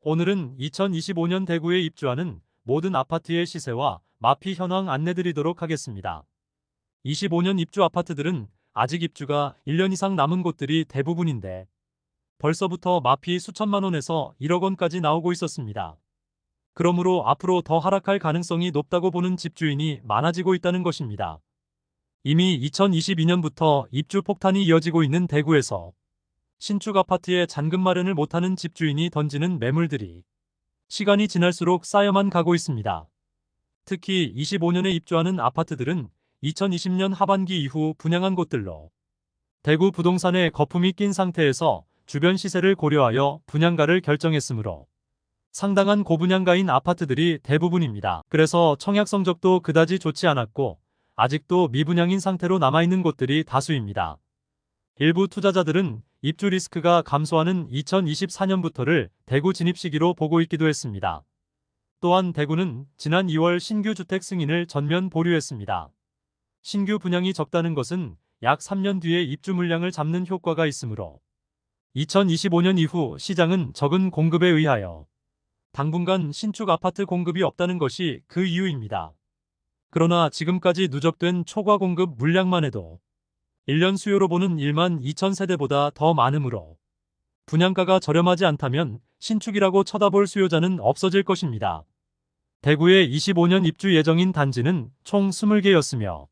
오늘은 2025년 대구에 입주하는 모든 아파트의 시세와 마피 현황 안내드리도록 하겠습니다. 25년 입주 아파트들은 아직 입주가 1년 이상 남은 곳들이 대부분인데 벌써부터 마피 수천만 원에서 1억 원까지 나오고 있었습니다. 그러므로 앞으로 더 하락할 가능성이 높다고 보는 집주인이 많아지고 있다는 것입니다. 이미 2022년부터 입주 폭탄이 이어지고 있는 대구에서 신축 아파트에 잔금 마련을 못하는 집주인이 던지는 매물들이 시간이 지날수록 쌓여만 가고 있습니다. 특히 25년에 입주하는 아파트들은 2020년 하반기 이후 분양한 곳들로 대구 부동산에 거품이 낀 상태에서 주변 시세를 고려하여 분양가를 결정했으므로 상당한 고분양가인 아파트들이 대부분입니다. 그래서 청약 성적도 그다지 좋지 않았고 아직도 미분양인 상태로 남아있는 곳들이 다수입니다. 일부 투자자들은 입주 리스크가 감소하는 2024년부터를 대구 진입 시기로 보고 있기도 했습니다. 또한 대구는 지난 2월 신규 주택 승인을 전면 보류했습니다. 신규 분양이 적다는 것은 약 3년 뒤에 입주 물량을 잡는 효과가 있으므로 2025년 이후 시장은 적은 공급에 의하여 당분간 신축 아파트 공급이 없다는 것이 그 이유입니다. 그러나 지금까지 누적된 초과 공급 물량만 해도 1년 수요로 보는 1만 2천 세대보다 더 많으므로 분양가가 저렴하지 않다면 신축이라고 쳐다볼 수요자는 없어질 것입니다. 대구에 25년 입주 예정인 단지는 총 20개였으며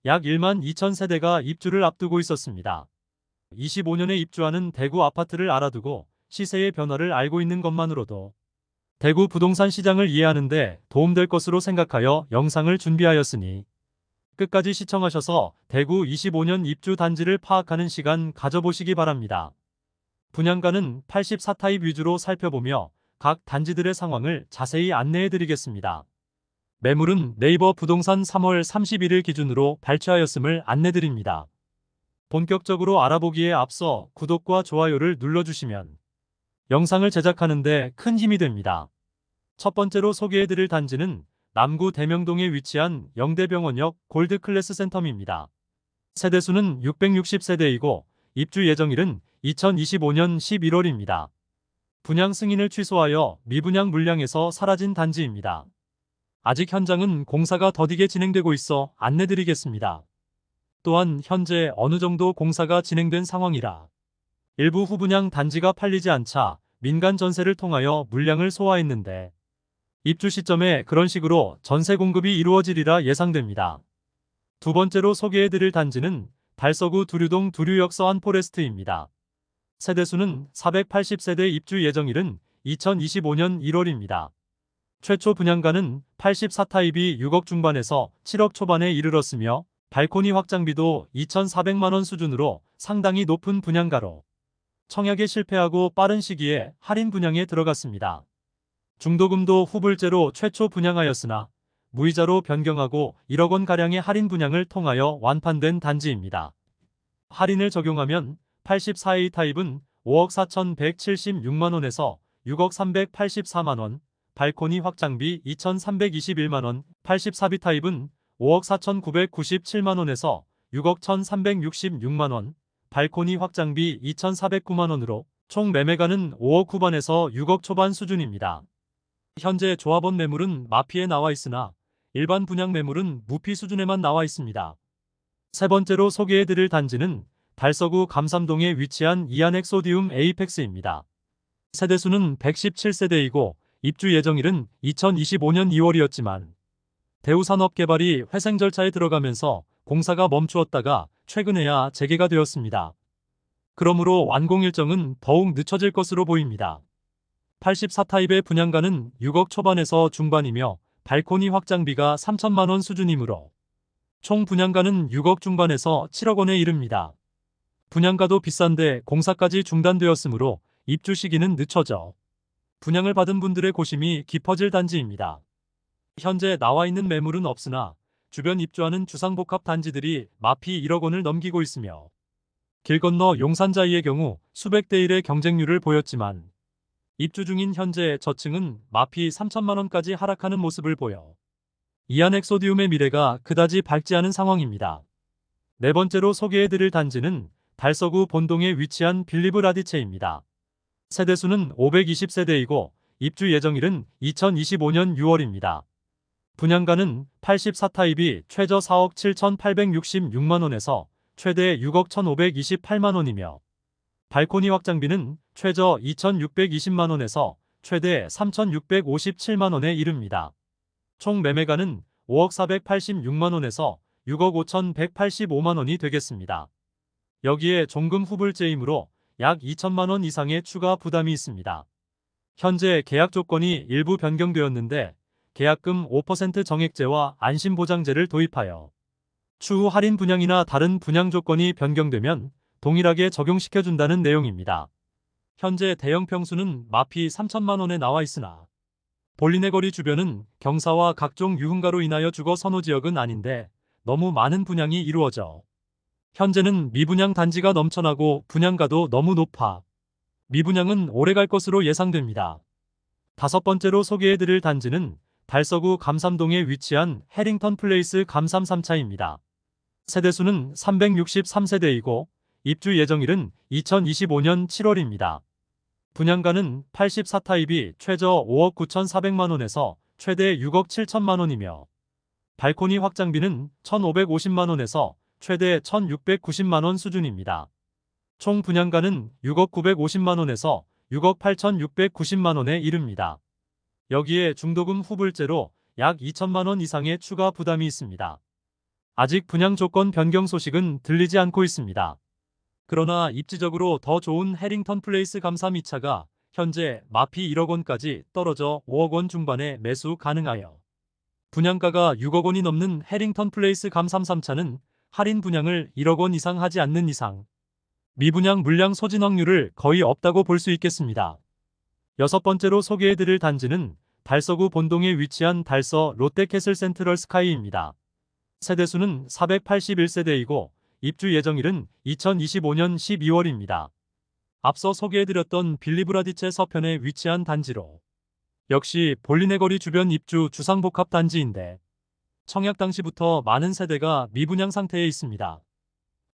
약 1만 2천 세대가 입주를 앞두고 있었습니다. 25년에 입주하는 대구 아파트를 알아두고 시세의 변화를 알고 있는 것만으로도 대구 부동산 시장을 이해하는 데 도움될 것으로 생각하여 영상을 준비하였으니 끝까지 시청하셔서 대구 25년 입주 단지를 파악하는 시간 가져보시기 바랍니다. 분양가는 84타입 위주로 살펴보며 각 단지들의 상황을 자세히 안내해드리겠습니다. 매물은 네이버 부동산 3월 31일 기준으로 발췌하였음을 안내드립니다. 본격적으로 알아보기에 앞서 구독과 좋아요를 눌러주시면 영상을 제작하는 데 큰 힘이 됩니다. 첫 번째로 소개해드릴 단지는 남구 대명동에 위치한 영대병원역 골드클래스 센텀입니다. 세대수는 660세대이고 입주 예정일은 2025년 11월입니다. 분양 승인을 취소하여 미분양 물량에서 사라진 단지입니다. 아직 현장은 공사가 더디게 진행되고 있어 안내드리겠습니다. 또한 현재 어느 정도 공사가 진행된 상황이라 일부 후분양 단지가 팔리지 않자 민간 전세를 통하여 물량을 소화했는데 입주 시점에 그런 식으로 전세 공급이 이루어지리라 예상됩니다. 두 번째로 소개해드릴 단지는 달서구 두류동 두류역 서한포레스트입니다. 세대수는 480세대 입주 예정일은 2025년 1월입니다. 최초 분양가는 84타입이 6억 중반에서 7억 초반에 이르렀으며 발코니 확장비도 2,400만원 수준으로 상당히 높은 분양가로 청약에 실패하고 빠른 시기에 할인 분양에 들어갔습니다. 중도금도 후불제로 최초 분양하였으나 무이자로 변경하고 1억 원가량의 할인 분양을 통하여 완판된 단지입니다. 할인을 적용하면 84A 타입은 5억 4,176만원에서 6억 384만원, 발코니 확장비 2,321만원, 84B 타입은 5억 4,997만원에서 6억 1,366만원, 발코니 확장비 2,409만원으로 총 매매가는 5억 후반에서 6억 초반 수준입니다. 현재 조합원 매물은 마피에 나와 있으나 일반 분양 매물은 무피 수준에만 나와 있습니다. 세 번째로 소개해드릴 단지는 달서구 감삼동에 위치한 이안엑소디움 에이펙스입니다. 세대수는 117세대이고 입주 예정일은 2025년 2월이었지만 대우산업개발이 회생 절차에 들어가면서 공사가 멈추었다가 최근에야 재개가 되었습니다. 그러므로 완공 일정은 더욱 늦춰질 것으로 보입니다. 84타입의 분양가는 6억 초반에서 중반이며 발코니 확장비가 3천만원 수준이므로 총 분양가는 6억 중반에서 7억 원에 이릅니다. 분양가도 비싼데 공사까지 중단되었으므로 입주 시기는 늦춰져 분양을 받은 분들의 고심이 깊어질 단지입니다. 현재 나와 있는 매물은 없으나 주변 입주하는 주상복합 단지들이 마피 1억 원을 넘기고 있으며 길 건너 용산자이의 경우 수백 대 1의 경쟁률을 보였지만 입주 중인 현재 저층은 마피 3천만 원까지 하락하는 모습을 보여 이안엑소디움의 미래가 그다지 밝지 않은 상황입니다. 네 번째로 소개해드릴 단지는 달서구 본동에 위치한 빌리브 라디체입니다. 세대수는 520세대이고 입주 예정일은 2025년 6월입니다. 분양가는 84타입이 최저 4억 7,866만원에서 최대 6억 1,528만원이며 발코니 확장비는 최저 2,620만원에서 최대 3,657만원에 이릅니다. 총 매매가는 5억 486만원에서 6억 5,185만원이 되겠습니다. 여기에 종금 후불제이므로 약 2천만원 이상의 추가 부담이 있습니다. 현재 계약 조건이 일부 변경되었는데 계약금 5% 정액제와 안심보장제를 도입하여 추후 할인 분양이나 다른 분양 조건이 변경되면 동일하게 적용시켜준다는 내용입니다. 현재 대형 평수는 마피 3천만원에 나와 있으나 볼리네 거리 주변은 경사와 각종 유흥가로 인하여 주거 선호지역은 아닌데 너무 많은 분양이 이루어져 현재는 미분양 단지가 넘쳐나고 분양가도 너무 높아 미분양은 오래갈 것으로 예상됩니다. 다섯 번째로 소개해드릴 단지는 달서구 감삼동에 위치한 해링턴 플레이스 감삼 3차입니다. 세대수는 363세대이고 입주 예정일은 2025년 7월입니다. 분양가는 84타입이 최저 5억 9,400만원에서 최대 6억 7천만원이며 발코니 확장비는 1,550만원에서 최대 1,690만원 수준입니다. 총 분양가는 6억 950만원에서 6억 8,690만원에 이릅니다. 여기에 중도금 후불제로 약 2천만원 이상의 추가 부담이 있습니다. 아직 분양 조건 변경 소식은 들리지 않고 있습니다. 그러나 입지적으로 더 좋은 해링턴 플레이스 감삼 2차가 현재 마피 1억 원까지 떨어져 5억 원 중반에 매수 가능하여 분양가가 6억 원이 넘는 해링턴 플레이스 감삼 3차는 할인 분양을 1억 원 이상 하지 않는 이상 미분양 물량 소진 확률을 거의 없다고 볼 수 있겠습니다. 여섯 번째로 소개해드릴 단지는 달서구 본동에 위치한 달서 롯데캐슬 센트럴 스카이입니다. 세대수는 481세대이고 입주 예정일은 2025년 12월입니다. 앞서 소개해드렸던 빌리브라디체 서편에 위치한 단지로 역시 볼리네 거리 주변 입주 주상복합 단지인데 청약 당시부터 많은 세대가 미분양 상태에 있습니다.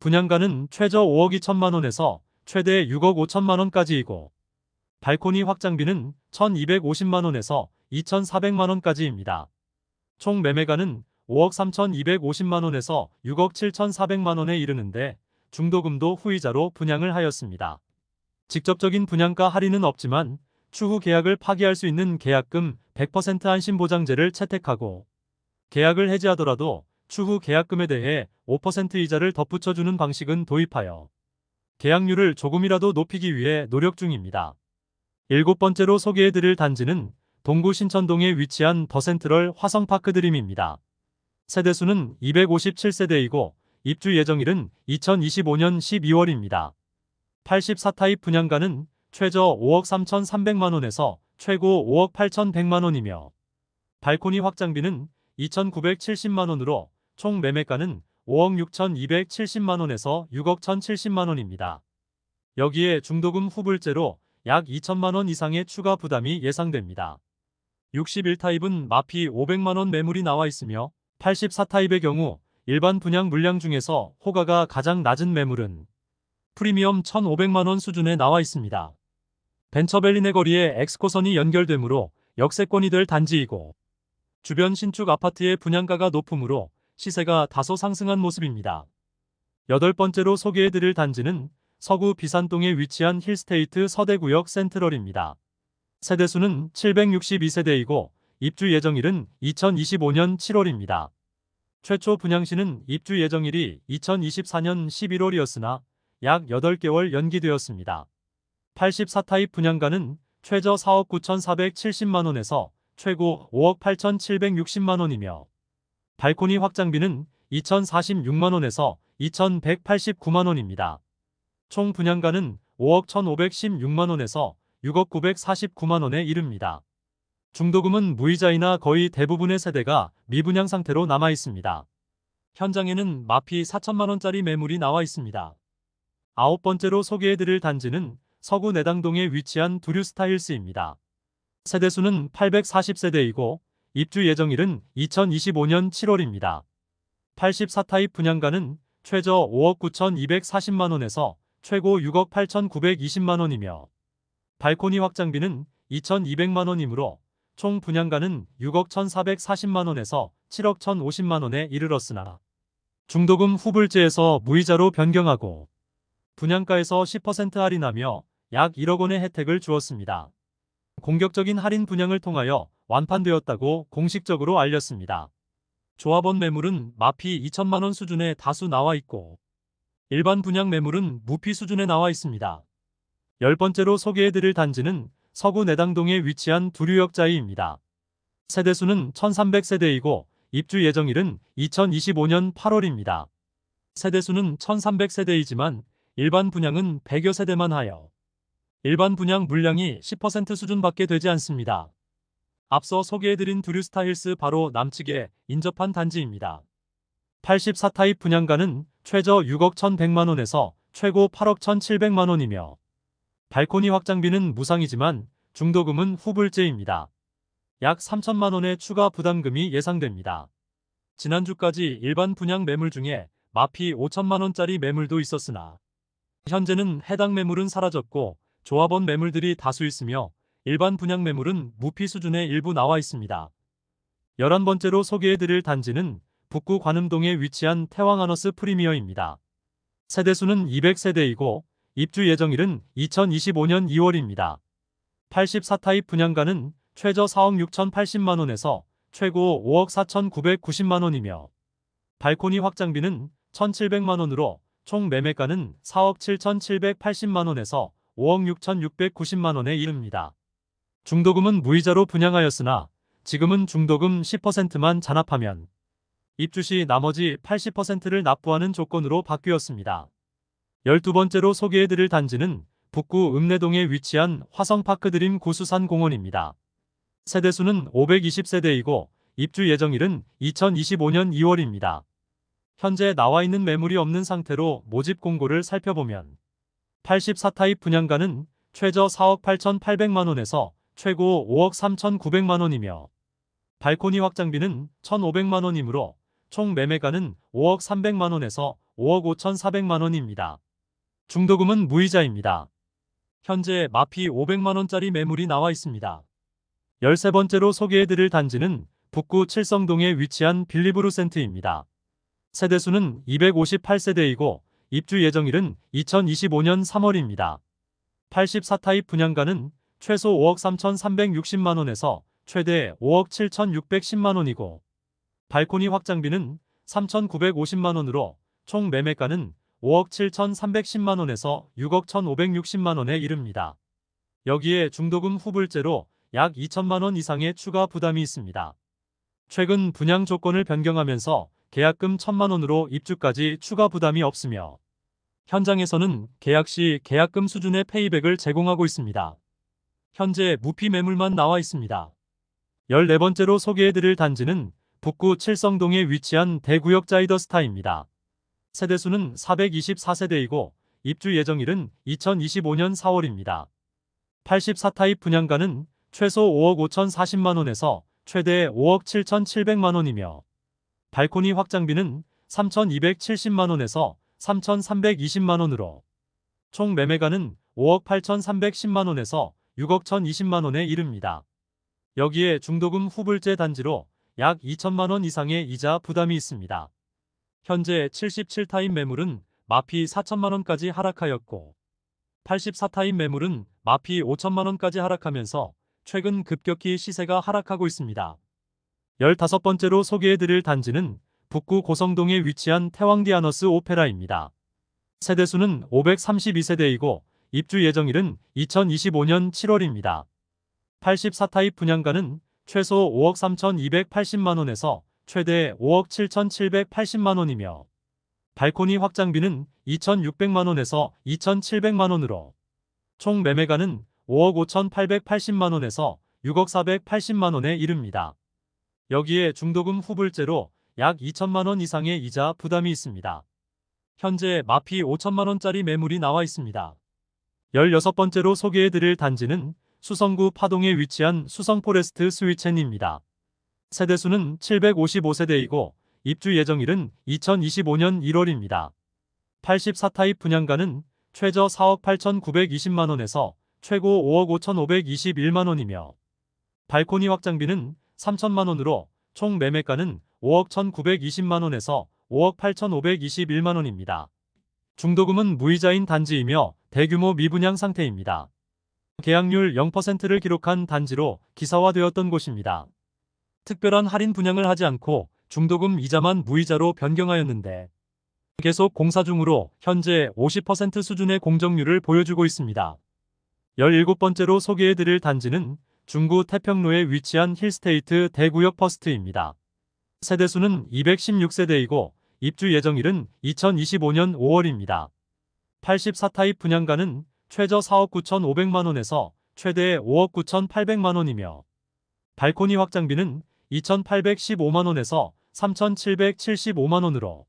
분양가는 최저 5억 2천만원에서 최대 6억 5천만원까지이고 발코니 확장비는 1,250만원에서 2,400만원까지입니다. 총 매매가는 5억 3,250만원에서 6억 7,400만원에 이르는데 중도금도 후이자로 분양을 하였습니다. 직접적인 분양가 할인은 없지만 추후 계약을 파기할 수 있는 계약금 100% 안심보장제를 채택하고 계약을 해지하더라도 추후 계약금에 대해 5% 이자를 덧붙여주는 방식은 도입하여 계약률을 조금이라도 높이기 위해 노력 중입니다. 일곱 번째로 소개해드릴 단지는 동구 신천동에 위치한 더센트럴 화성파크 드림입니다. 세대수는 257세대이고 입주 예정일은 2025년 12월입니다. 84타입 분양가는 최저 5억 3,300만원에서 최고 5억 8,100만원이며 발코니 확장비는 2,970만원으로 총 매매가는 5억 6,270만원에서 6억 1,070만원입니다. 여기에 중도금 후불제로 약 2천만원 이상의 추가 부담이 예상됩니다. 61타입은 마피 500만원 매물이 나와 있으며 84타입의 경우 일반 분양 물량 중에서 호가가 가장 낮은 매물은 프리미엄 1,500만원 수준에 나와 있습니다. 벤처밸리네 거리에 엑스코선이 연결되므로 역세권이 될 단지이고 주변 신축 아파트의 분양가가 높으므로 시세가 다소 상승한 모습입니다. 여덟 번째로 소개해드릴 단지는 서구 비산동에 위치한 힐스테이트 서대구역 센트럴입니다. 세대수는 762세대이고 입주 예정일은 2025년 7월입니다. 최초 분양시는 입주 예정일이 2024년 11월이었으나 약 8개월 연기되었습니다. 84타입 분양가는 최저 4억 9,470만원에서 최고 5억 8,760만원이며 발코니 확장비는 2,046만원에서 2,189만원입니다. 총 분양가는 5억 1,516만원에서 6억 949만원에 이릅니다. 중도금은 무이자이나 거의 대부분의 세대가 미분양 상태로 남아 있습니다. 현장에는 마피 4천만원짜리 매물이 나와 있습니다. 아홉 번째로 소개해드릴 단지는 서구 내당동에 위치한 두류스타힐스입니다. 세대수는 840세대이고 입주 예정일은 2025년 7월입니다. 84타입 분양가는 최저 5억 9,240만원에서 최고 6억 8,920만원이며 발코니 확장비는 2,200만 원이므로 총 분양가는 6억 1,440만 원에서 7억 1,050만 원에 이르렀으나 중도금 후불제에서 무이자로 변경하고 분양가에서 10% 할인하며 약 1억 원의 혜택을 주었습니다. 공격적인 할인 분양을 통하여 완판되었다고 공식적으로 알렸습니다. 조합원 매물은 마피 2천만 원 수준에 다수 나와 있고 일반 분양 매물은 무피 수준에 나와 있습니다. 10번째로 소개해드릴 단지는 서구 내당동에 위치한 두류역자이입니다. 세대수는 1300세대이고 입주 예정일은 2025년 8월입니다. 세대수는 1300세대이지만 일반 분양은 100여 세대만 하여 일반 분양 물량이 10% 수준밖에 되지 않습니다. 앞서 소개해드린 두류스타힐스 바로 남측에 인접한 단지입니다. 84타입 분양가는 최저 6억 1,100만 원에서 최고 8억 1,700만 원이며 발코니 확장비는 무상이지만 중도금은 후불제입니다. 약 3천만 원의 추가 부담금이 예상됩니다. 지난주까지 일반 분양 매물 중에 마피 5천만 원짜리 매물도 있었으나 현재는 해당 매물은 사라졌고 조합원 매물들이 다수 있으며 일반 분양 매물은 무피 수준에 일부 나와 있습니다. 11번째로 소개해드릴 단지는 북구 관음동에 위치한 태왕하너스 프리미어입니다. 세대수는 200세대이고 입주 예정일은 2025년 2월입니다. 84타입 분양가는 최저 4억 6,080만 원에서 최고 5억 4,990만 원이며 발코니 확장비는 1,700만 원으로 총 매매가는 4억 7,780만 원에서 5억 6,690만 원에 이릅니다. 중도금은 무이자로 분양하였으나 지금은 중도금 10%만 잔압하면 입주 시 나머지 80%를 납부하는 조건으로 바뀌었습니다. 12번째로 소개해드릴 단지는 북구 읍내동에 위치한 화성파크드림 구수산공원입니다. 세대수는 520세대이고 입주 예정일은 2025년 2월입니다. 현재 나와 있는 매물이 없는 상태로 모집 공고를 살펴보면 84타입 분양가는 최저 4억 8,800만 원에서 최고 5억 3,900만 원이며 발코니 확장비는 1,500만 원이므로 총 매매가는 5억 300만 원에서 5억 5,400만 원입니다. 중도금은 무이자입니다. 현재 마피 500만 원짜리 매물이 나와 있습니다. 13번째로 소개해드릴 단지는 북구 칠성동에 위치한 빌리브루센트입니다. 세대수는 258세대이고 입주 예정일은 2025년 3월입니다. 84타입 분양가는 최소 5억 3,360만 원에서 최대 5억 7,610만 원이고 발코니 확장비는 3,950만 원으로 총 매매가는 5억 7,310만 원에서 6억 1,560만 원에 이릅니다. 여기에 중도금 후불제로 약 2천만 원 이상의 추가 부담이 있습니다. 최근 분양 조건을 변경하면서 계약금 1,000만 원으로 입주까지 추가 부담이 없으며 현장에서는 계약 시 계약금 수준의 페이백을 제공하고 있습니다. 현재 무피 매물만 나와 있습니다. 14번째로 소개해드릴 단지는 북구 칠성동에 위치한 대구역 자이더스타입니다. 세대수는 424세대이고 입주 예정일은 2025년 4월입니다. 84타입 분양가는 최소 5억 5,040만 원에서 최대 5억 7,700만 원이며 발코니 확장비는 3,270만 원에서 3,320만 원으로 총 매매가는 5억 8,310만 원에서 6억 1,020만 원에 이릅니다. 여기에 중도금 후불제 단지로 약 2천만 원 이상의 이자 부담이 있습니다. 현재 77타입 매물은 마피 4천만 원까지 하락하였고 84타입 매물은 마피 5천만 원까지 하락하면서 최근 급격히 시세가 하락하고 있습니다. 15번째로 소개해드릴 단지는 북구 고성동에 위치한 태왕디아너스 오페라입니다. 세대수는 532세대이고 입주 예정일은 2025년 7월입니다. 84타입 분양가는 최소 5억 3,280만 원에서 최대 5억 7,780만 원이며 발코니 확장비는 2,600만 원에서 2,700만 원으로 총 매매가는 5억 5,880만 원에서 6억 480만 원에 이릅니다. 여기에 중도금 후불제로 약 2천만 원 이상의 이자 부담이 있습니다. 현재 마피 5천만 원짜리 매물이 나와 있습니다. 16번째로 소개해드릴 단지는 수성구 파동에 위치한 수성포레스트 스위첸입니다. 세대수는 755세대이고 입주 예정일은 2025년 1월입니다. 84타입 분양가는 최저 4억 8,920만 원에서 최고 5억 5,521만 원이며 발코니 확장비는 3천만 원으로 총 매매가는 5억 1,920만 원에서 5억 8,521만 원입니다. 중도금은 무이자인 단지이며 대규모 미분양 상태입니다. 계약률 0%를 기록한 단지로 기사화되었던 곳입니다. 특별한 할인 분양을 하지 않고 중도금 이자만 무이자로 변경하였는데 계속 공사 중으로 현재 50% 수준의 공정률을 보여주고 있습니다. 17번째로 소개해드릴 단지는 중구 태평로에 위치한 힐스테이트 대구역 퍼스트입니다. 세대수는 216세대이고 입주 예정일은 2025년 5월입니다. 84타입 분양가는 최저 4억 9,500만 원에서 최대 5억 9,800만 원이며 발코니 확장비는 2,815만 원에서 3,775만 원으로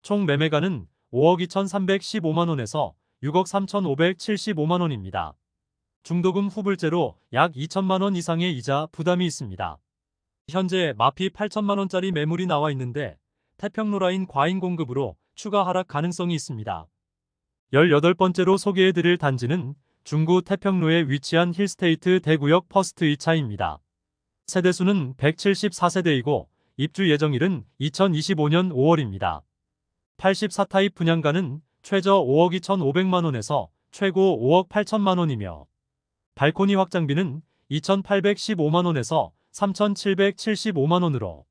총 매매가는 5억 2,315만 원에서 6억 3,575만 원입니다. 중도금 후불제로 약 2천만 원 이상의 이자 부담이 있습니다. 현재 마피 8천만 원짜리 매물이 나와 있는데 태평로 라인 과잉 공급으로 추가 하락 가능성이 있습니다. 18번째로 소개해드릴 단지는 중구 태평로에 위치한 힐스테이트 대구역 퍼스트 2차입니다. 세대수는 174세대이고 입주 예정일은 2025년 5월입니다. 84타입 분양가는 최저 5억 2,500만 원에서 최고 5억 8천만 원이며 발코니 확장비는 2,815만 원에서 3,775만 원으로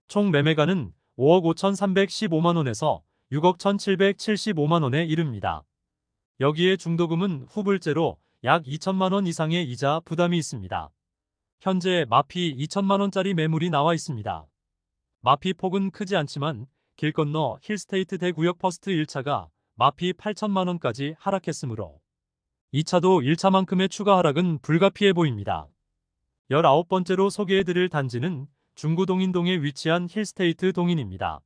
총 매매가는 5억 5,315만 원에서 6억 1,775만 원에 이릅니다. 여기에 중도금은 후불제로 약 2천만 원 이상의 이자 부담이 있습니다. 현재 마피 2천만 원짜리 매물이 나와 있습니다. 마피 폭은 크지 않지만 길 건너 힐스테이트 대구역 퍼스트 1차가 마피 8천만 원까지 하락했으므로 2차도 1차만큼의 추가 하락은 불가피해 보입니다. 19번째로 소개해드릴 단지는 중구 동인동에 위치한 힐스테이트 동인입니다.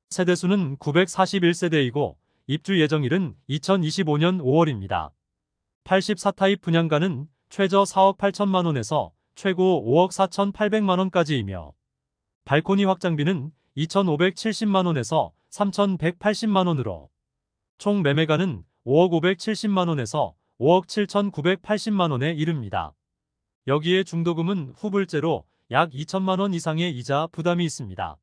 세대수는 941세대이고 입주 예정일은 2025년 5월입니다. 84타입 분양가는 최저 4억 8천만 원에서 최고 5억 4,800만 원까지이며 발코니 확장비는 2,570만 원에서 3,180만 원으로 총 매매가는 5억 570만 원에서 5억 7,980만 원에 이릅니다. 여기에 중도금은 후불제로 약 2천만 원 이상의 이자 부담이 있습니다.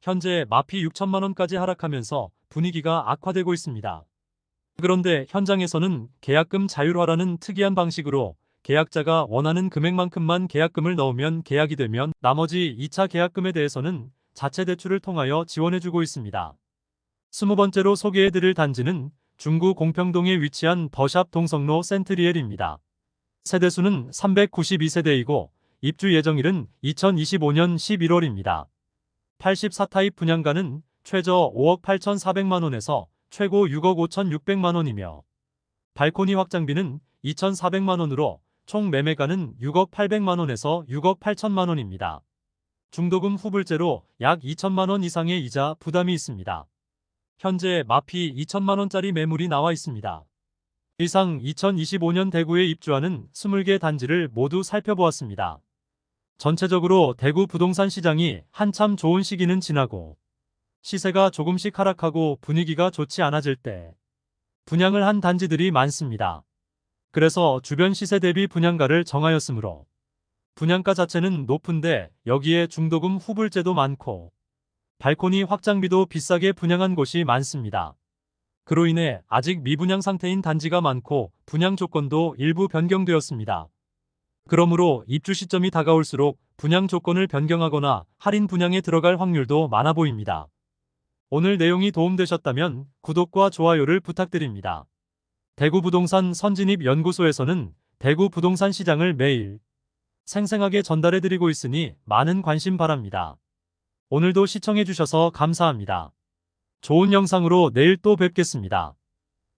현재 마피 6천만 원까지 하락하면서 분위기가 악화되고 있습니다. 그런데 현장에서는 계약금 자율화라는 특이한 방식으로 계약자가 원하는 금액만큼만 계약금을 넣으면 계약이 되면 나머지 2차 계약금에 대해서는 자체 대출을 통하여 지원해주고 있습니다. 20번째로 소개해드릴 단지는 중구 공평동에 위치한 더샵 동성로 센트리엘입니다. 세대수는 392세대이고 입주 예정일은 2025년 11월입니다. 84타입 분양가는 최저 5억 8,400만 원에서 최고 6억 5,600만 원이며 발코니 확장비는 2,400만 원으로 총 매매가는 6억 800만 원에서 6억 8천만 원입니다. 중도금 후불제로 약 2천만 원 이상의 이자 부담이 있습니다. 현재 마피 2천만 원짜리 매물이 나와 있습니다. 이상 2025년 대구에 입주하는 20개 단지를 모두 살펴보았습니다. 전체적으로 대구 부동산 시장이 한참 좋은 시기는 지나고 시세가 조금씩 하락하고 분위기가 좋지 않아질 때 분양을 한 단지들이 많습니다. 그래서 주변 시세 대비 분양가를 정하였으므로 분양가 자체는 높은데 여기에 중도금 후불제도 많고 발코니 확장비도 비싸게 분양한 곳이 많습니다. 그로 인해 아직 미분양 상태인 단지가 많고 분양 조건도 일부 변경되었습니다. 그러므로 입주 시점이 다가올수록 분양 조건을 변경하거나 할인 분양에 들어갈 확률도 많아 보입니다. 오늘 내용이 도움되셨다면 구독과 좋아요를 부탁드립니다. 대구 부동산 선진입 연구소에서는 대구 부동산 시장을 매일 생생하게 전달해드리고 있으니 많은 관심 바랍니다. 오늘도 시청해주셔서 감사합니다. 좋은 영상으로 내일 또 뵙겠습니다.